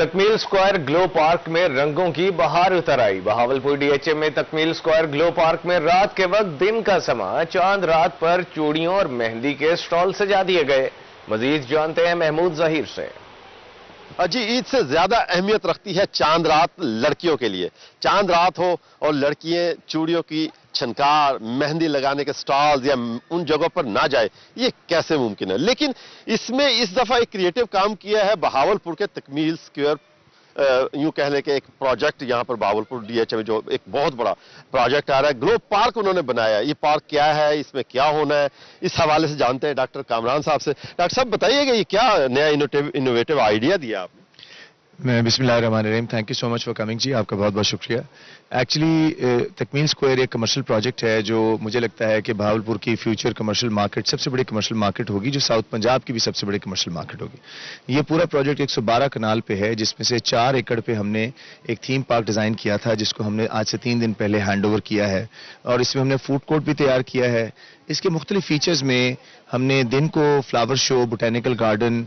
تکمیل اسکوائر گلو پارک میں رنگوں کی بہار اتر آئی۔ بہاولپور ڈی ایچ ایم میں تکمیل اسکوائر گلو پارک میں رات کے وقت دن کا سما چاند رات پر چوڑیوں اور مہندی کے سٹال سجا دیے گئے۔ مزید جانتے ہیں محمود ظہیر سے۔ جی، عید سے زیادہ اہمیت رکھتی ہے چاند رات لڑکیوں کے لیے۔ چاند رات ہو اور لڑکیاں چوڑیوں کی چھنکار، مہندی لگانے کے سٹالز یا ان جگہوں پر نہ جائے، یہ کیسے ممکن ہے؟ لیکن اس میں اس دفعہ ایک کریٹو کام کیا ہے بہاولپور کے تکمیل اسکوائر، یوں کہہ لیں کہ ایک پروجیکٹ یہاں پر بہاولپور ڈی ایچ ایم جو ایک بہت بڑا پروجیکٹ آ رہا ہے، گلو پارک انہوں نے بنایا ہے۔ یہ پارک کیا ہے، اس میں کیا ہونا ہے، اس حوالے سے جانتے ہیں ڈاکٹر کامران صاحب سے۔ ڈاکٹر صاحب بتائیے گا یہ کیا نیا انوویٹو آئیڈیا دیا آپ نے؟ بسم اللہ الرحمن الرحیم، thank you so much for coming جی، آپ کا بہت بہت شکریہ۔ ایکچولی تکمیل اسکوائر ایک کمرشل پروجیکٹ ہے جو مجھے لگتا ہے کہ بہاولپور کی فیوچر کمرشل مارکیٹ سب سے بڑی کمرشل مارکیٹ ہوگی، جو ساؤتھ پنجاب کی بھی سب سے بڑی کمرشل مارکیٹ ہوگی۔ یہ پورا پروجیکٹ 112 کنال پہ ہے، جس میں سے 4 ایکڑ پہ ہم نے ایک تھیم پارک ڈیزائن کیا تھا، جس کو ہم نے آج سے 3 دن پہلے ہینڈ اوور کیا ہے، اور اس میں ہم نے فوڈ کورٹ بھی تیار کیا ہے۔ اس کے مختلف فیچرز میں ہم نے دن کو flower show, botanical garden,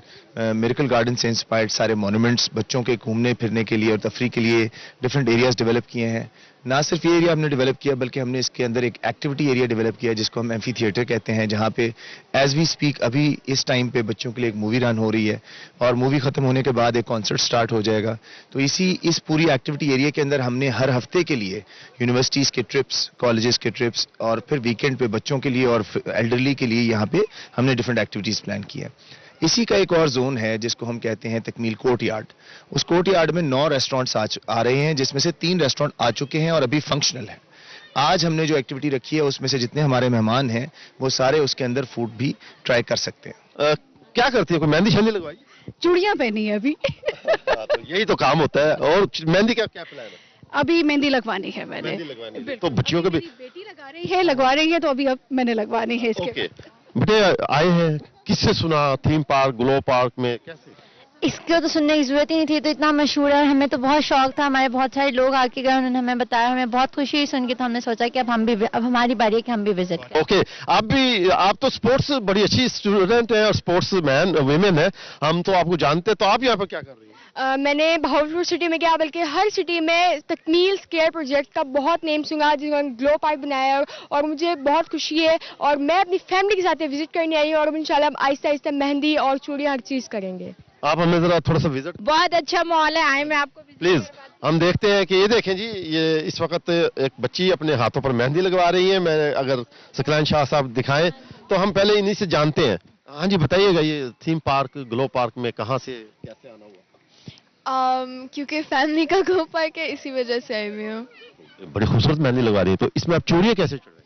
miracle garden سے انسپائرڈ سارے مونومنٹس، بچوں کے گھومنے پھرنے کے لیے اور تفریح کے لیے ڈفرینٹ ایریاز ڈیولپ کیے ہیں۔ نہ صرف یہ ایریا ہم نے ڈیولپ کیا بلکہ ہم نے اس کے اندر ایک ایکٹیویٹی ایریا ڈیولپ کیا جس کو ہم ایمفی تھیٹر کہتے ہیں، جہاں پہ ایز وی سپیک ابھی اس ٹائم پہ بچوں کے لیے ایک مووی رن ہو رہی ہے، اور مووی ختم ہونے کے بعد ایک کانسرٹ سٹارٹ ہو جائے گا۔ تو اس پوری ایکٹیویٹی ایریا کے اندر ہم نے ہر ہفتے کے لیے یونیورسٹیز کے ٹرپس، کالجز کے ٹرپس، اور پھر ویکینڈ پہ بچوں کے لیے اور ایلڈرلی کے لیے یہاں پہ ہم نے ڈفرینٹ ایکٹیویٹیز پلان کی ہے۔ اسی کا ایک اور زون ہے جس کو ہم کہتے ہیں تکمیل کورٹ یارڈ۔ اس کورٹ یارڈ میں 9 ریسٹورنٹس آ رہے ہیں، جس میں سے 3 ریسٹورنٹ آ چکے ہیں اور ابھی فنکشنل ہیں۔ آج ہم نے جو ایکٹیویٹی رکھی ہے اس میں سے جتنے ہمارے مہمان ہیں وہ سارے اس کے اندر فوڈ بھی ٹرائی کر سکتے ہیں۔ کیا کرتی ہے؟ کوئی مہندی شہندی لگوائی؟ چوڑیاں پہنی ہے ابھی۔ تو یہی تو کام ہوتا ہے۔ اور مہندی کا کیا پلان ہے؟ ابھی مہندی لگوانی ہے میں نے۔ تو بچیوں کے بھی بیٹی لگوا رہی ہے تو اب میں نے لگوانی ہے اس کے۔ بیٹے آئے ہیں، کس سے سنا تھیم پارک گلو پارک میں؟ کیسے؟ اس کو تو سننے کی ضرورت ہی نہیں تھی، تو اتنا مشہور ہے، ہمیں تو بہت شوق تھا، ہمارے بہت سارے لوگ آ کے گئے، انہوں نے ہمیں بتایا، ہمیں بہت خوشی ہوئی سن کے، تو ہم نے سوچا کہ اب ہماری باری ہے کہ ہم بھی وزٹ کریں۔ اوکے، آپ تو سپورٹس بڑی اچھی اسٹوڈنٹ ہیں اور سپورٹس مین ویمن ہیں، ہم تو آپ کو جانتے ہیں، تو آپ یہاں پر کیا کر رہی ہیں؟ میں نے بہاولپور سٹی میں کیا بلکہ ہر سٹی میں تکمیل اسکوائر پروجیکٹ کا بہت نیم سنا، جنہوں نے گلو پارک بنایا ہے، اور مجھے بہت خوشی ہے، اور میں اپنی فیملی کے ساتھ وزٹ کرنے آئی ہوں، اور انشاءاللہ ہم آہستہ آہستہ مہندی اور چوڑیاں ہر چیز کریں گے۔ آپ ہمیں ذرا تھوڑا سا وزٹ۔ بہت اچھا ماحول ہے، آئے میں آپ کو پلیز ہم دیکھتے ہیں کہ یہ دیکھیں جی، یہ اس وقت ایک بچی اپنے ہاتھوں پر مہندی لگوا رہی ہے۔ میں اگر ثقلین شاہ صاحب دکھائیں تو ہم پہلے انہی سے جانتے ہیں۔ ہاں جی، بتائیے گا یہ تھیم پارک گلو پارک میں کہاں سے کیسے آنا ہوا؟ کیونکہ فیملی کا گلو پارک ہے، اسی وجہ سے آئی ہوئی ہوں۔ بڑی خوبصورت مہندی لگوا رہی ہے، تو اس میں آپ چوڑیاں کیسے چڑھ رہے ہیں؟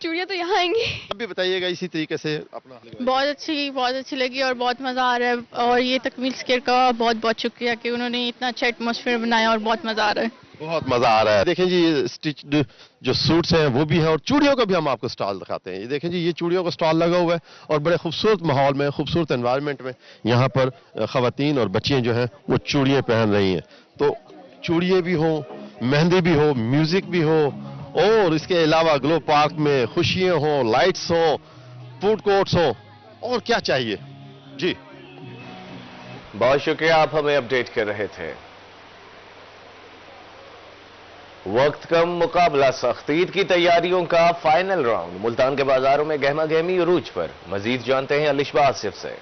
چوڑیاں تو یہاں آئیں گی۔ اب بھی بتائیے گا اسی طریقے سے اپنا۔ بہت اچھی لگی اور بہت مزہ آ رہا ہے، اور یہ تکمیل اسکوائر کا بہت شکریہ کہ انہوں نے اتنا اچھا ایٹماسفیئر بنایا، اور بہت مزہ آ رہا ہے۔ بہت مزہ آ رہا ہے۔ دیکھیں جی، اسٹچڈ جو سوٹس ہیں وہ بھی ہیں، اور چوڑیوں کا بھی ہم آپ کو سٹال دکھاتے ہیں۔ یہ دیکھیں جی، یہ چوڑیوں کا سٹال لگا ہوا ہے، اور بڑے خوبصورت ماحول میں، خوبصورت انوائرمنٹ میں یہاں پر خواتین اور بچیاں جو ہیں وہ چوڑیاں پہن رہی ہیں۔ تو چوڑیاں بھی ہوں، مہندی بھی ہو، میوزک بھی ہو، اور اس کے علاوہ گلو پارک میں خوشیاں ہوں، لائٹس ہوں، فوڈ کورٹس ہوں، اور کیا چاہیے؟ جی بہت شکریہ، آپ ہمیں اپڈیٹ کر رہے تھے۔ وقت کم، مقابلہ سخت، عید کی تیاریوں کا فائنل راؤنڈ، ملتان کے بازاروں میں گہما گہمی عروج پر۔ مزید جانتے ہیں الشبہ آصف سے۔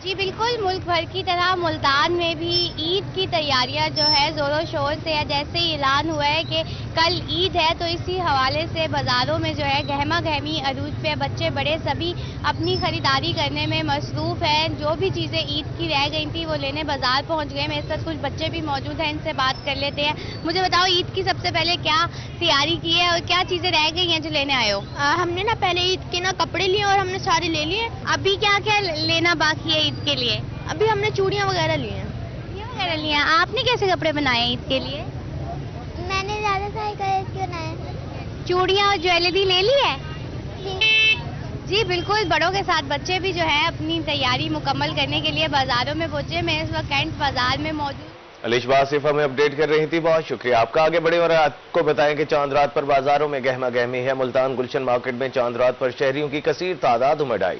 جی بالکل، ملک بھر کی طرح ملتان میں بھی عید کی تیاریاں جو ہے زور و شور سے ہے۔ جیسے ہی اعلان ہوا ہے کہ کل عید ہے، تو اسی حوالے سے بازاروں میں جو ہے گہما گہمی عروج پہ، بچے بڑے سبھی اپنی خریداری کرنے میں مصروف ہیں۔ جو بھی چیزیں عید کی رہ گئی تھی وہ لینے بازار پہنچ گئے۔ میرے ساتھ کچھ بچے بھی موجود ہیں، ان سے بات کر لیتے ہیں۔ مجھے بتاؤ، عید کی سب سے پہلے کیا تیاری کی ہے اور کیا چیزیں رہ گئی ہیں جو لینے آئے ہو؟ ہم نے پہلے عید کے کپڑے لیے اور ہم نے سارے لے لیے۔ ابھی کیا کیا لینا باقی ہے عید کے لیے؟ ابھی ہم نے چوڑیاں وغیرہ لی ہیں۔ وغیرہ لیے ہیں۔ آپ نے کیسے کپڑے بنائے عید کے لیے؟ میں نے زیادہ سارے کلر کے بنائے۔ چوڑیاں اور جویلری لے لی ہے؟ جی بالکل، بڑوں کے ساتھ بچے بھی جو ہے اپنی تیاری مکمل کرنے کے لیے بازاروں میں پہنچے۔ میں اس وقت کینٹ بازار میں موجود۔ الشبہ آصف ہمیں اپڈیٹ کر رہی تھی، بہت شکریہ آپ کا۔ آگے بڑھیں اور آپ کو بتائیں کہ چاند رات پر بازاروں میں گہما گہمی ہے۔ ملتان گلشن مارکیٹ میں چاند رات پر شہریوں کی کثیر تعداد امڑ آئی۔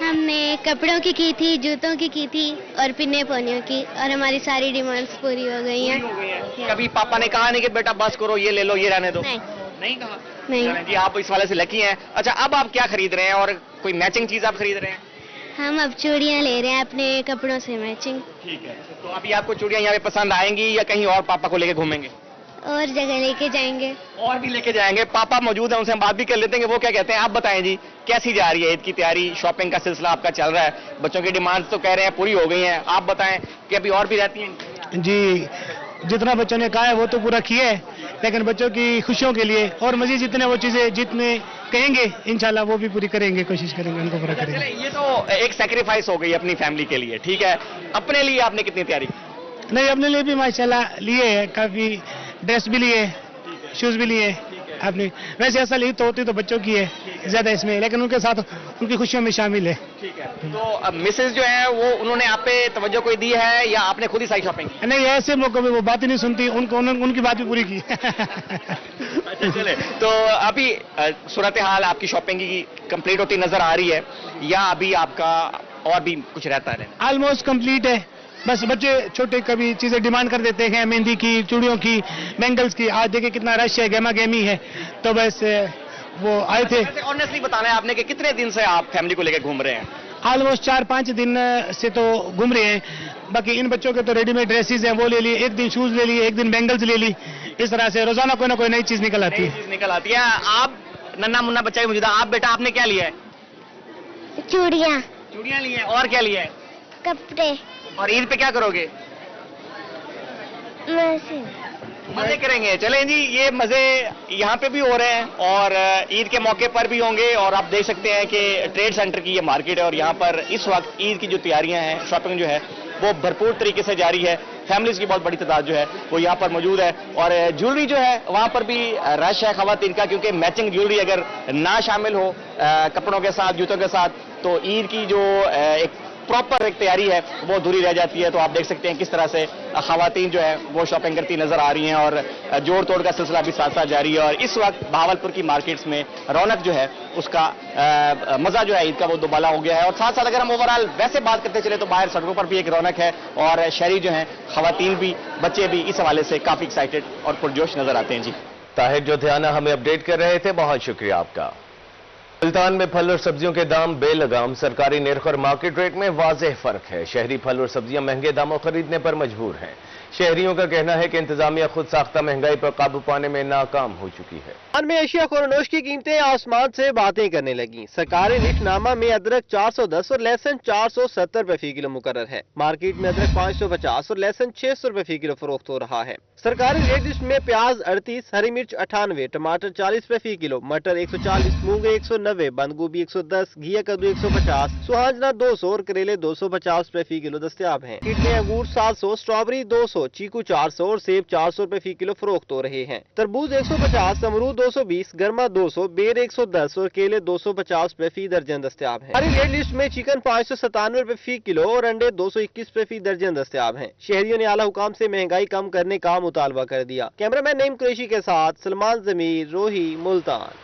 ہم نے کپڑوں کی تھی, جوتوں کی تھی اور پنے پونیوں کی, اور ہماری ساری ڈیمانڈز پوری ہو گئی ہیں. کبھی پاپا نے کہا نہیں کہ بیٹا بس کرو, یہ لے لو, یہ رہنے دو؟ نہیں کہا. نہیں جی آپ اس والے سے لکی ہیں. اچھا اب آپ کیا خرید رہے ہیں اور کوئی میچنگ چیز آپ خرید رہے ہیں؟ ہم اب چوڑیاں لے رہے ہیں اپنے کپڑوں سے میچنگ. ٹھیک ہے, تو ابھی آپ کو چوڑیاں یہاں پہ پسند آئیں گی یا کہیں اور پاپا کو لے کے گھومیں گے؟ اور جگہ لے کے جائیں گے. اور بھی لے کے جائیں گے. پاپا موجود ہیں, ان سے ہم بات بھی کر لیتے ہیں کہ وہ کیا کہتے ہیں. آپ بتائیں جی, کیسی جا رہی ہے عید کی تیاری؟ شاپنگ کا سلسلہ آپ کا چل رہا ہے, بچوں کی ڈیمانڈ تو کہہ رہے ہیں پوری ہو گئی ہیں, آپ بتائیں کہ ابھی اور بھی رہتی ہیں؟ جی جتنا بچوں نے کہا ہے وہ تو پورا کیا ہے, لیکن بچوں کی خوشیوں کے لیے اور مزید جتنے وہ چیزیں جتنے کہیں گے انشاءاللہ وہ بھی پوری کریں گے, کوشش کریں گے ان کو پورا کریں گے. یہ تو ایک سیکریفائس ہو گئی اپنی فیملی کے لیے, ٹھیک ہے. اپنے لیے آپ نے کتنی تیاری کی؟ نہیں اپنے لیے بھی ماشاءاللہ لیے ہیں, کافی ڈریس بھی لیے, شوز بھی لیے اپنی. ویسے اصل عید تو ہوتی تو بچوں کی ہے زیادہ اس میں, لیکن ان کے ساتھ ان کی خوشیوں میں شامل ہے. ٹھیک ہے, تو اب مسز جو ہے وہ انہوں نے آپ پہ توجہ کوئی دی ہے یا آپ نے خود ہی ساری شاپنگ کی؟ نہیں ایسے موقع میں وہ بات ہی نہیں سنتی, ان کی بات بھی پوری کی. اچھا چلے, تو ابھی صورتحال آپ کی شاپنگ کی کمپلیٹ ہوتی نظر آ رہی ہے یا ابھی آپ کا اور بھی کچھ رہتا ہے؟ آلموسٹ کمپلیٹ ہے, بس بچے چھوٹے کبھی چیزیں ڈیمانڈ کر دیتے ہیں, مہندی کی, چوڑیوں کی, بینگلز کی. آج دیکھیں کتنا رش ہے, گہما گہمی ہے, تو بس وہ آئے تھے. آنیسٹلی بتانا ہے آپ نے کہ کتنے دن سے آپ فیملی کو لے کے گھوم رہے ہیں؟ آلموسٹ 4-5 دن سے تو گھوم رہے ہیں. باقی ان بچوں کے تو ریڈی میڈ ڈریسز ہیں, وہ لے لی, ایک دن شوز لے لی, ایک دن بینگلز لے لی. اس طرح سے روزانہ کوئی نہ کوئی نئی چیز نکل آتی ہے. آپ ننا منا بچہ ہی موجود ہے, آپ بیٹا آپ نے کیا لیا ہے؟ چوڑیاں. چوڑیاں لی ہیں, اور کیا لیا ہے؟ کپڑے. اور عید پہ کیا کرو گے؟ مزے کریں گے. چلیں جی, یہ مزے یہاں پہ بھی ہو رہے ہیں اور عید کے موقع پر بھی ہوں گے. اور آپ دیکھ سکتے ہیں کہ ٹریڈ سینٹر کی یہ مارکیٹ ہے اور یہاں پر اس وقت عید کی جو تیاریاں ہیں, شاپنگ جو ہے وہ بھرپور طریقے سے جاری ہے. فیملیز کی بہت بڑی تعداد جو ہے وہ یہاں پر موجود ہے اور جیولری جو ہے وہاں پر بھی رش ہے خواتین کا, کیونکہ میچنگ جیولری اگر نہ شامل ہو کپڑوں کے ساتھ, جوتوں کے ساتھ, تو عید کی جو ایک پراپر ایک تیاری ہے وہ ادھوری رہ جاتی ہے. تو آپ دیکھ سکتے ہیں کس طرح سے خواتین جو ہے وہ شاپنگ کرتی نظر آ رہی ہیں اور جوڑ توڑ کا سلسلہ بھی ساتھ ساتھ جاری ہے. اور اس وقت بہاولپور کی مارکیٹس میں رونق جو ہے اس کا مزہ جو ہے عید کا وہ دوبالا ہو گیا ہے. اور ساتھ ساتھ اگر ہم اوورآل ویسے بات کرتے چلے تو باہر سڑکوں پر بھی ایک رونق ہے اور شہری جو ہیں, خواتین بھی, بچے بھی اس حوالے سے کافی ایکسائٹڈ اور پرجوش نظر آتے ہیں. جی طاہر جوتھیانہ ہمیں اپڈیٹ کر رہے تھے, بہت شکریہ آپ کا. ملتان میں پھل اور سبزیوں کے دام بے لگام, سرکاری نرخ اور مارکیٹ ریٹ میں واضح فرق ہے. شہری پھل اور سبزیاں مہنگے داموں خریدنے پر مجبور ہیں. شہریوں کا کہنا ہے کہ انتظامیہ خود ساختہ مہنگائی پر قابو پانے میں ناکام ہو چکی ہے. میں اشیاء خورنوش کی قیمتیں آسمان سے باتیں کرنے لگیں. سرکاری ریٹ نامہ میں ادرک 410 اور لہسن 470 روپے فی کلو مقرر ہے. مارکیٹ میں ادرک 550 اور لہسن 600 روپے فی کلو فروخت ہو رہا ہے. سرکاری ریٹ لسٹ میں پیاز 38, ہری مرچ 98, ٹماٹر 40 روپے فی کلو, مٹر 140, مونگے 190, بند گوبھی 110, گھیا کدو 150, سوہانجنا 200 اور کریلے 250 روپے فی کلو دستیاب ہیں. کٹ میں انگور 700, اسٹرابری 200, چیکو 400 اور سیب 400 روپے فی کلو فروخت ہو رہے ہیں. تربوز 150, امرود 220, گرما 200, بیر 110 اور کیلے 250 روپے فی درجن دستیاب ہیں. ہری ریٹ لسٹ میں چکن 597 روپے فی کلو اور انڈے 221 روپے فی درجن دستیاب ہیں. شہریوں نے اعلیٰ حکام سے مہنگائی کم کرنے کا مطالبہ کر دیا. کیمرہ مین نعیم قریشی کے ساتھ سلمان ضمیر, روہی, ملتان.